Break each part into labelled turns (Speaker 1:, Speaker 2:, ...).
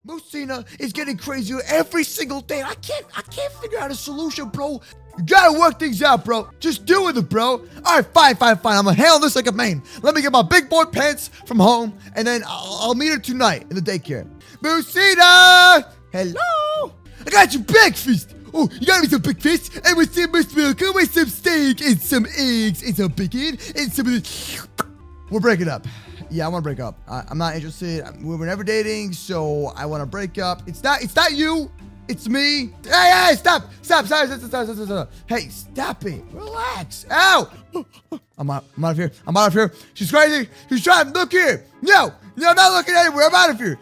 Speaker 1: MooseCraft is getting crazier every single day. I can't figure out a solution, bro. You gotta work things out, bro. Just do with it, bro. All right, fine. I'm gonna handle this like a man. Let me get my big boy pants from home, and then I'll meet her tonight in the daycare. MooseCraft! Hello? I got you breakfast. Oh, you got me some breakfast, and with some milk, and with some steak, and some eggs, and some bacon, and some of this. We're breaking up. Yeah, I want to break up. I'm not interested. We were never dating, so I want to break up. It's not you. It's me. Hey, stop. Hey, stop it. Relax. Ow. I'm out of here. She's crazy. She's trying. Look here. No, I'm not looking anywhere. I'm out of here.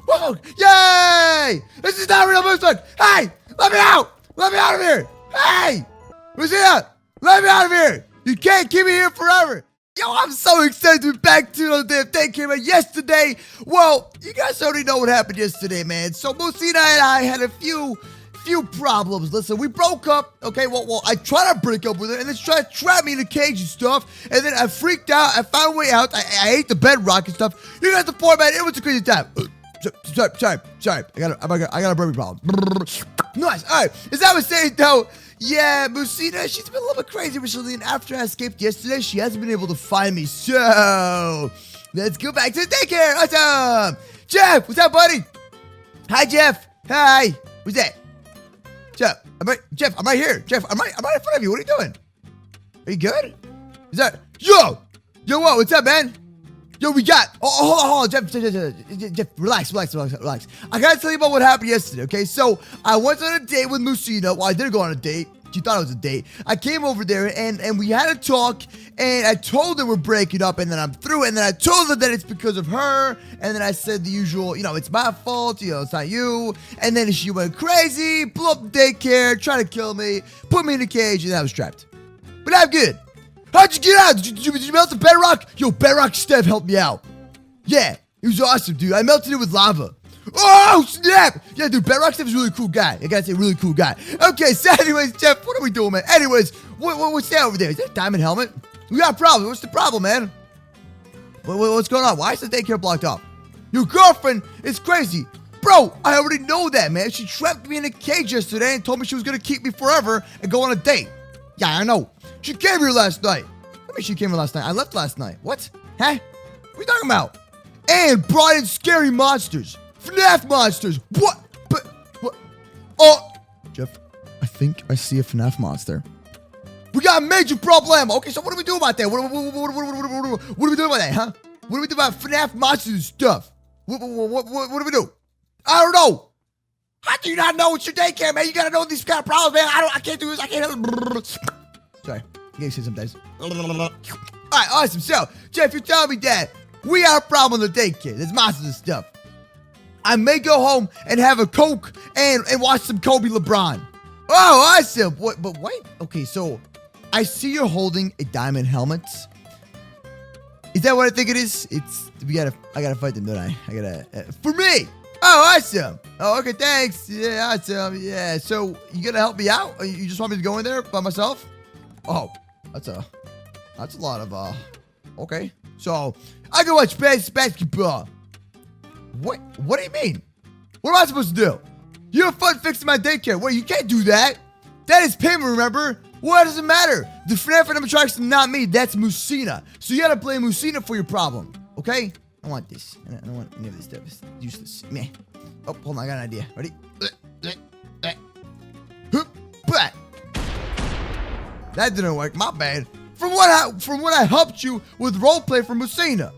Speaker 1: Whoa, yay! This is not real MooseCraft. Hey, let me out. Let me out of here. Hey, MooseCraft, let me out of here. You can't keep me here forever. Yo, I'm so excited to be back to the damn daycare, man. Yesterday, well, you guys already know what happened yesterday, man. So MooseCraft and I had a few problems. Listen, we broke up. Okay, well, I tried to break up with her, and then she tried to trap me in a cage and stuff. And then I freaked out. I found a way out. I ate the bedrock and stuff. You guys, the format. It was a crazy time. Sorry. I got a burpee problem. Nice. All right. As I was saying, though. Yeah, MooseCraft, she's been a little bit crazy recently, and after I escaped yesterday, she hasn't been able to find me. So, let's go back to the daycare. Awesome. Jeff, what's up, buddy? Hi, Jeff. Hi. Who's that? Jeff, I'm right here. Jeff, I'm right in front of you. What are you doing? Are you good? Is that? Yo, what? What's up, man? Yo, we got. Oh, hold on, Jeff, relax. I gotta tell you about what happened yesterday, okay? So, I went on a date with MooseCraft. Well, I didn't go on a date. She thought it was a date. I came over there, and we had a talk, and I told her we're breaking up, and then I'm through, and then I told her that it's because of her, and then I said the usual, it's my fault, it's not you, and then she went crazy, blew up the daycare, tried to kill me, put me in a cage, and I was trapped. But I'm good. How'd you get out? Did you melt the bedrock? Yo, Bedrock Steph helped me out. Yeah, it was awesome, dude. I melted it with lava. Oh, snap! Yeah, dude, Bedrock Steph is a really cool guy. I gotta say, really cool guy. Okay, so anyways, Jeff, what are we doing, man? Anyways, what's that over there? Is that a diamond helmet? We got a problem. What's the problem, man? What's going on? Why is the daycare blocked off? Your girlfriend is crazy. Bro, I already know that, man. She trapped me in a cage yesterday and told me she was gonna keep me forever and go on a date. Yeah, I know. She came here last night. What mean she came here last night? I left last night. What? Huh? What are you talking about? And brought in scary monsters. FNAF monsters. What? But, what? Oh! Jeff, I think I see a FNAF monster. We got a major problem. Okay, so what do we do about that? What do we do about that, huh? What do we do about FNAF monsters and stuff? What do we do? I don't know. How do you not know it's your daycare, man? You gotta know these kind of problems, man. I can't do this. I can't. Sorry. You can't say sometimes. All right, awesome. So, Jeff, you're telling me that we got a problem with the daycare. There's monsters and stuff. I may go home and have a Coke and watch some Kobe LeBron. Oh, awesome. But wait. Okay, so I see you're holding a diamond helmet. Is that what I think it is? I gotta fight them, don't I? For me. Oh, awesome. Oh, okay, thanks. Yeah, awesome. Yeah, so you gonna help me out? Or you just want me to go in there by myself? Oh, that's a lot of, okay. So, I can watch basketball. What do you mean? What am I supposed to do? You have fun fixing my daycare. Wait, you can't do that. That is payment, remember? What does it matter? The FNAF animatronics, not me. That's MooseCraft. So you gotta blame MooseCraft for your problem, okay? I want this. I don't want any of this stuff. It's useless. Meh. Oh, hold on. I got an idea. Ready? That didn't work. My bad. From what I helped you with roleplay for MooseCraft.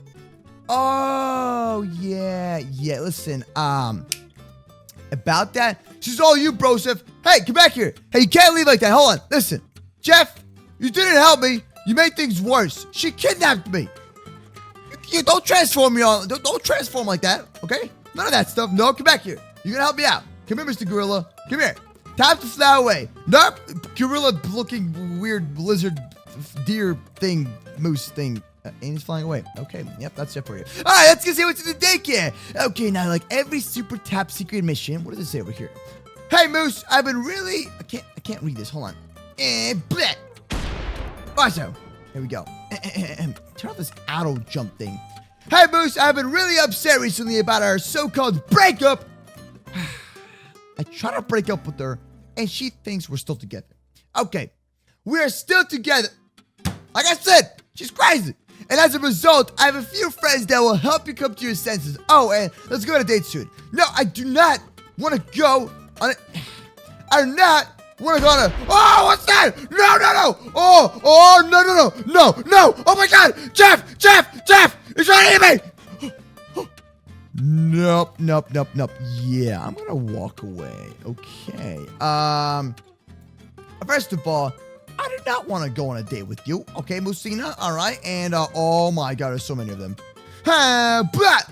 Speaker 1: Oh, yeah. Listen, about that, she's all you, broseph. Hey, come back here. Hey, you can't leave like that. Hold on. Listen, Jeff, you didn't help me. You made things worse. She kidnapped me. You don't transform me on. Don't transform like that, okay? None of that stuff. No, come back here. You're gonna help me out. Come here, Mr. Gorilla. Come here. Time to fly away. Nope. Gorilla-looking weird lizard deer thing, moose thing. And he's flying away. Okay, yep, that's it for you. All right, let's go see what's in the daycare. Okay, now like every super top secret mission. What does it say over here? Hey, Moose, I've been really. I can't read this. Hold on. And bleh. Awesome. Here we go. Turn off this auto jump thing. Hey, Moose, I've been really upset recently about our so-called breakup. I try to break up with her, and she thinks we're still together. Okay, we are still together. Like I said, she's crazy. And as a result, I have a few friends that will help you come to your senses. Oh, and let's go on a date soon. No, I do not want to go on a... I do not want to go on a... Oh, what's that? No, no, no. Oh, no, no, no. No, no. Oh, my God. Jeff. He's trying to hit me. Nope. Yeah, I'm going to walk away. Okay. First of all, I do not want to go on a date with you. Okay, Musina. All right. And, oh, my God. There's so many of them. But...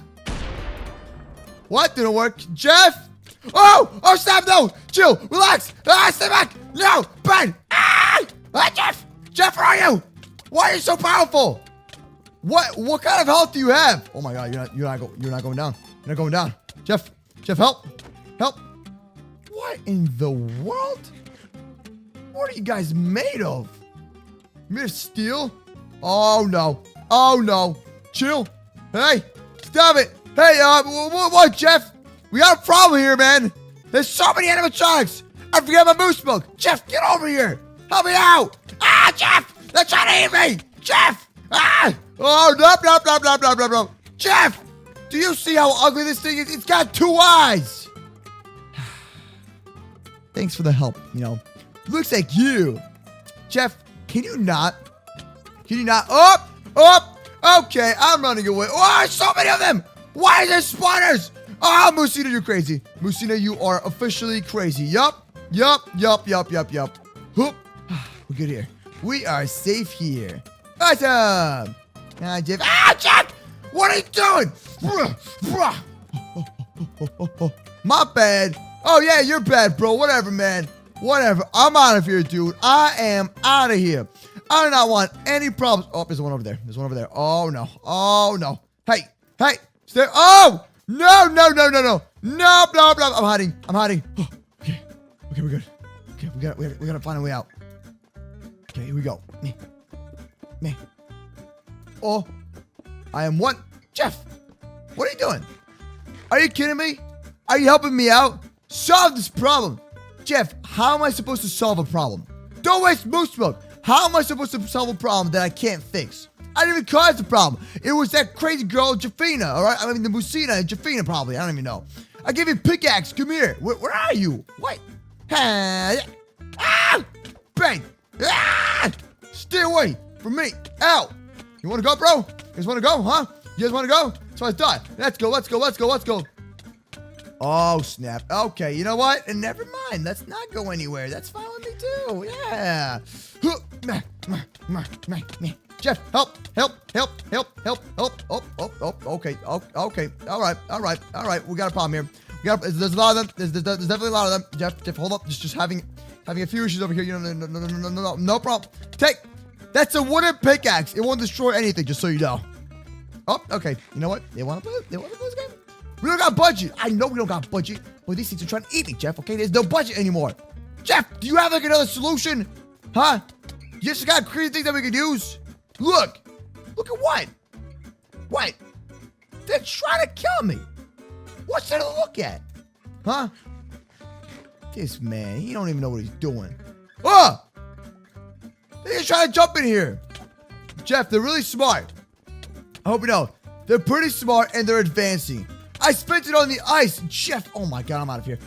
Speaker 1: What? Didn't work? Jeff? Oh, stop. No. Chill. Relax. Stay back. No. Ben. Jeff, where are you? Why are you so powerful? What kind of health do you have? Oh, my God. You're not going down. You're not going down. Jeff, help. What in the world? What are you guys made of? Made of steel? Oh, no. Chill. Hey, stop it. Hey, what, Jeff? We got a problem here, man. There's so many animatronics. I forgot my moose milk. Jeff, get over here. Help me out. Jeff, they're trying to eat me. Jeff. Oh, no. Jeff, do you see how ugly this thing is? It's got 2 eyes. Thanks for the help, Looks like you. Jeff, can you not? Up. Okay, I'm running away. Oh, so many of them. Why are there spawners? Oh, Musina, you're crazy. Musina, you are officially crazy. Yup. Hoop. We're good here. We are safe here. Awesome. Jeff. Jeff! What are you doing? My bad. Oh, yeah, you're bad, bro. Whatever, man. Whatever. I'm out of here, dude. I am out of here. I do not want any problems. Oh, there's one over there. Oh, no. Hey. Stay. Oh! No. No. I'm hiding. Oh, okay, we're good. Okay, we gotta find a way out. Okay, here we go. Me. Oh, I am one. Jeff, what are you doing? Are you kidding me? Are you helping me out? Solve this problem. Jeff, how am I supposed to solve a problem? Don't waste moose milk. How am I supposed to solve a problem that I can't fix? I didn't even cause the problem. It was that crazy girl, Jafina, all right? I mean, the Musina and Jafina, probably. I don't even know. I gave you a pickaxe. Come here. Where are you? What? Bang. Stay away from me. Ow. You want to go, bro? You guys want to go, huh? You guys want to go? So I thought. Let's go. Oh, snap. Okay, you know what? And never mind. Let's not go anywhere. That's fine with me, too. Yeah. Jeff, help. Okay. All right. We got a problem here. There's a lot of them. There's definitely a lot of them. Jeff, hold up. Just having a few issues over here. No problem. That's a wooden pickaxe. It won't destroy anything, just so you know. Oh, okay. You know what? They want to play this game? We don't got budget. I know we don't got budget. But these things are trying to eat me, Jeff. Okay, there's no budget anymore. Jeff, do you have like another solution? Huh? You just got crazy things that we could use? Look at what? What? They're trying to kill me. What's there to look at? Huh? This man, he don't even know what he's doing. Oh! They're just trying to jump in here. Jeff, they're really smart. I hope you know. They're pretty smart and they're advancing. I spent it on the ice. Jeff, oh my God, I'm out of here.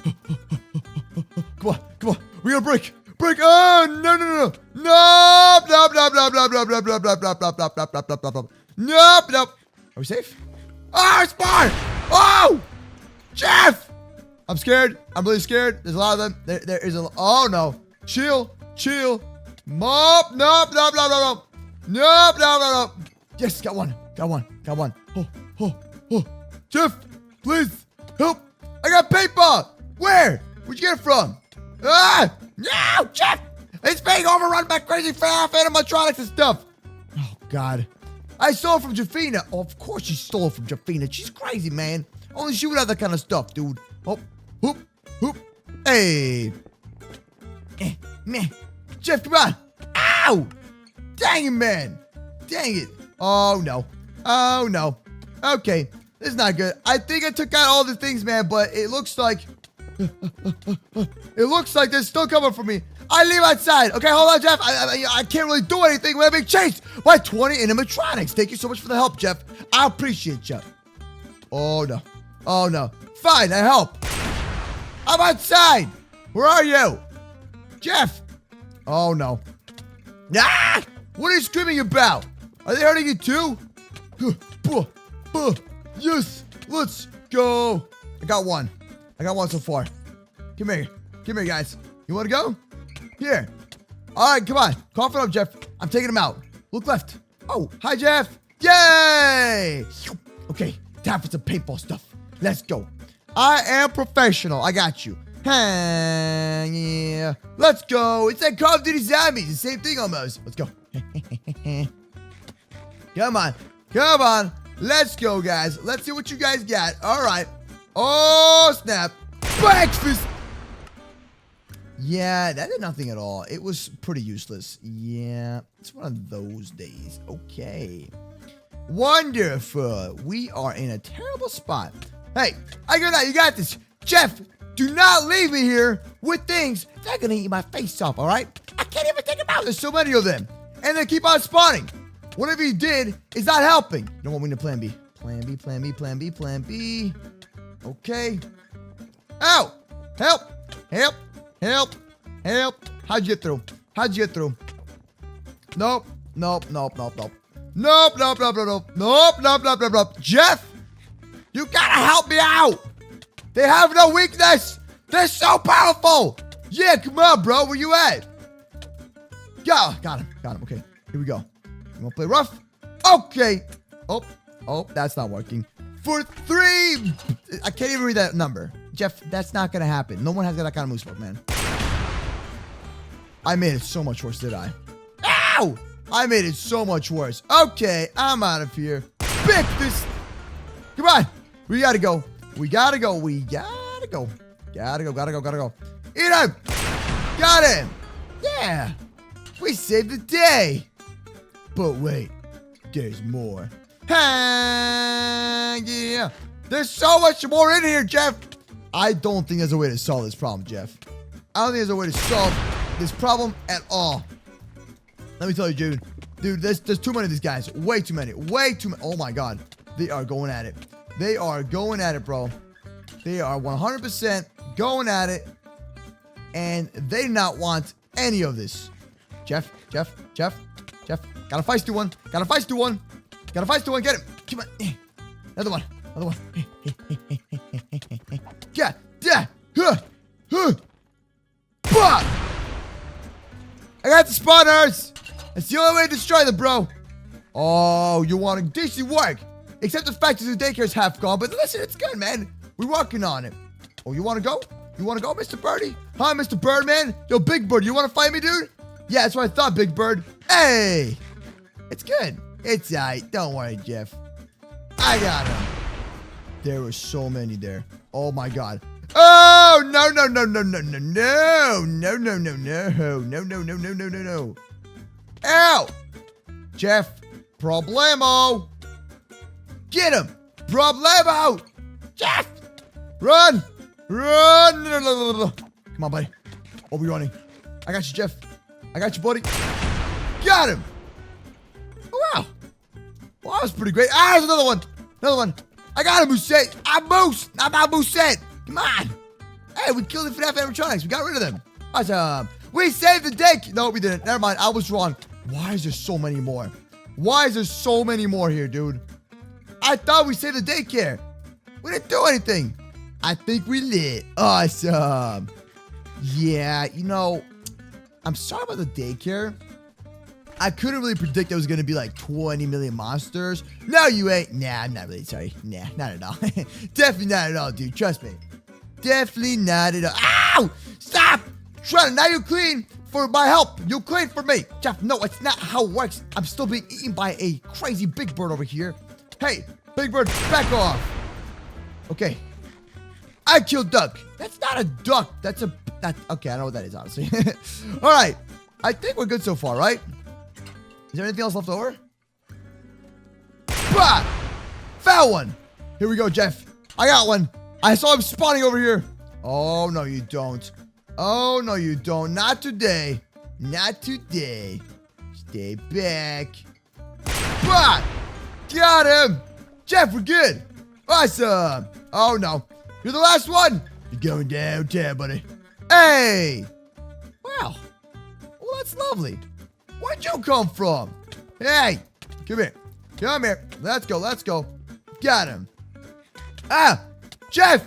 Speaker 1: Come on. We gotta break. Oh, no. Nope. Are we safe? Oh, it's fine. Oh, Jeff. I'm scared. I'm really scared. There's a lot of them. There is a. Oh no. Chill. Nope. Yes, got one. Oh. Jeff, please help. I got paintball. Where'd you get it from? No, Jeff. It's being overrun by crazy FNAF animatronics and stuff. Oh, God. I stole it from Jafina. Oh, of course she stole it from Jafina. She's crazy, man. Only she would have that kind of stuff, dude. Oh, hoop. Hey. Man. Jeff, come on. Ow. Dang it, man. Dang it. Oh, no. Okay, this is not good. I think I took out all the things, man, but it looks like... it looks like they're still coming for me. I leave outside. Okay, hold on, Jeff. I can't really do anything when I'm being chased by 20 animatronics. Thank you so much for the help, Jeff. I appreciate it, Jeff. Oh, no. Oh, no. Fine, I help. I'm outside. Where are you? Jeff. Oh, no. Ah! What are you screaming about? Are they hurting you too? Yes. Let's go. I got one. I got one so far. Come here. Come here, guys. You want to go? Here. All right, come on. Cough it up, Jeff. I'm taking him out. Look left. Oh, hi, Jeff. Yay! Okay, time for some paintball stuff. Let's go. I am professional. I got you. Yeah. Let's go. It's like Call of Duty Zombies. The same thing almost. Let's go. Come on. Come on. Let's go, guys. Let's see what you guys got. All right. Oh, snap. Breakfast. Yeah, that did nothing at all. It was pretty useless. Yeah, it's one of those days. Okay. Wonderful. We are in a terrible spot. Hey, I got that. You got this. Jeff, do not leave me here with things that are going to eat my face off, all right? I can't even think about it. There's so many of them. And they keep on spawning. Whatever you did is not helping. You don't want me to plan B. Plan B, plan B, plan B, plan B. Okay. Ow! Help! Help! Help! Help! How'd you get through? How'd you get through? Nope. Nope. Nope. Nope. Nope. Nope. Nope. Nope. Nope. Nope. Nope. Nope. Nope. Nope. Jeff! You gotta help me out! They have no weakness! They're so powerful! Yeah, come on, bro. Where you at? Yeah, got him. Got him. Okay, here we go. You wanna play rough? Okay. Oh, that's not working. For 3... I can't even read that number. Jeff, that's not gonna happen. No one has got that kind of moose smoke, man. I made it so much worse, did I? Ow! I made it so much worse. Okay, I'm out of here. Pick this... Come on! We gotta go. We gotta go. We gotta go. Gotta go. Gotta go. Gotta go. Eat him! Got him! Yeah! We saved the day! But wait. There's more. Yeah! There's so much more in here, Jeff! I don't think there's a way to solve this problem, Jeff. I don't think there's a way to solve this problem at all. Let me tell you, dude. Dude, there's too many of these guys. Way too many. Way too many. Oh, my God. They are going at it. They are going at it, bro. They are 100% going at it. And they do not want any of this. Jeff. Got a feisty one. Got a feisty one. Get him. Come on. Another one. Yeah. I got the spawners. That's the only way to destroy them, bro. Oh, you want a decent work. Except the fact that the daycare's half gone. But listen, it's good, man. We're working on it. Oh, you want to go? You want to go, Mr. Birdie? Hi, Mr. Birdman. Yo, Big Bird, you want to fight me, dude? Yeah, that's what I thought, Big Bird. Hey. It's good. It's all right. Don't worry, Jeff. I got him. There were so many there. Oh, my God. Oh, no. No. Ow. Jeff. Problemo. Get him! Problemo! Jeff! Run! Come on, buddy. Oh, we're running. I got you, Jeff. I got you, buddy. Got him! Oh, wow. Well, that was pretty great. Ah, there's another one. I got him, Moose. I'm Moose. I'm not Moose. Come on. Hey, we killed the FNAF animatronics. We got rid of them. Awesome. We saved the day. No, we didn't. Never mind. I was wrong. Why is there so many more? Why is there so many more here, dude? I thought we saved the daycare. We didn't do anything. I think we lit. Awesome. Yeah, you know, I'm sorry about the daycare. I couldn't really predict there was going to be like 20 million monsters. No, you ain't. Nah, I'm not really sorry. Nah, not at all. Definitely not at all, dude. Trust me. Definitely not at all. Ow! Stop! Shredder, now you clean for my help. You clean for me. Jeff, no, it's not how it works. I'm still being eaten by a crazy big bird over here. Hey, Big Bird, back off. Okay. I killed Duck. That's not a duck. That's a... okay, I know what that is, honestly. All right. I think we're good so far, right? Is there anything else left over? Bah! found one. Here we go, Jeff. I got one. I saw him spawning over here. Oh, no, you don't. Oh, no, you don't. Not today. Not today. Stay back. What? Got him. Jeff, we're good. Awesome. Oh, no. You're the last one. You're going downtown, buddy. Hey. Wow. Well, that's lovely. Where'd you come from? Hey. Come here. Come here. Let's go. Let's go. Got him. Ah. Jeff.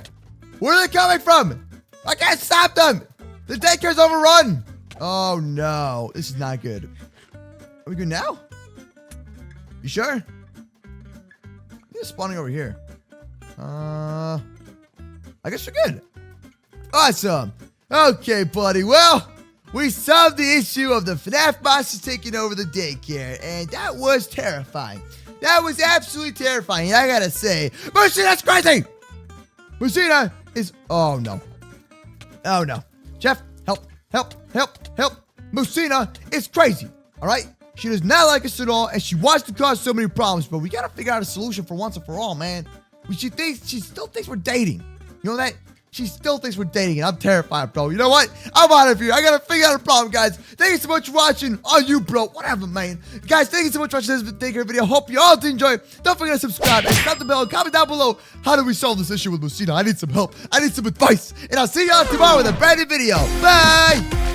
Speaker 1: Where are they coming from? I can't stop them. The daycare's overrun. Oh, no. This is not good. Are we good now? You sure? They're spawning over here. I guess we're good. Awesome. Okay, buddy. Well, we solved the issue of the FNAF monsters taking over the daycare, and that was terrifying. That was absolutely terrifying. I gotta say, Moosey, that's crazy. Moosina is. Oh no. Oh no. Jeff, help, help, help, help. Moosina is crazy. All right. She does not like us at all, and she wants to cause so many problems. But we gotta figure out a solution for once and for all, man. She still thinks we're dating. You know that? She still thinks we're dating, and I'm terrified, bro. You know what? I'm out of here. I gotta figure out a problem, guys. Thank you so much for watching. On you, bro. Whatever, man. Guys, thank you so much for watching this Daycare video. Hope you all did enjoy. Don't forget to subscribe and slap the bell and comment down below. How do we solve this issue with Moosina? I need some help. I need some advice. And I'll see y'all tomorrow with a brand new video. Bye!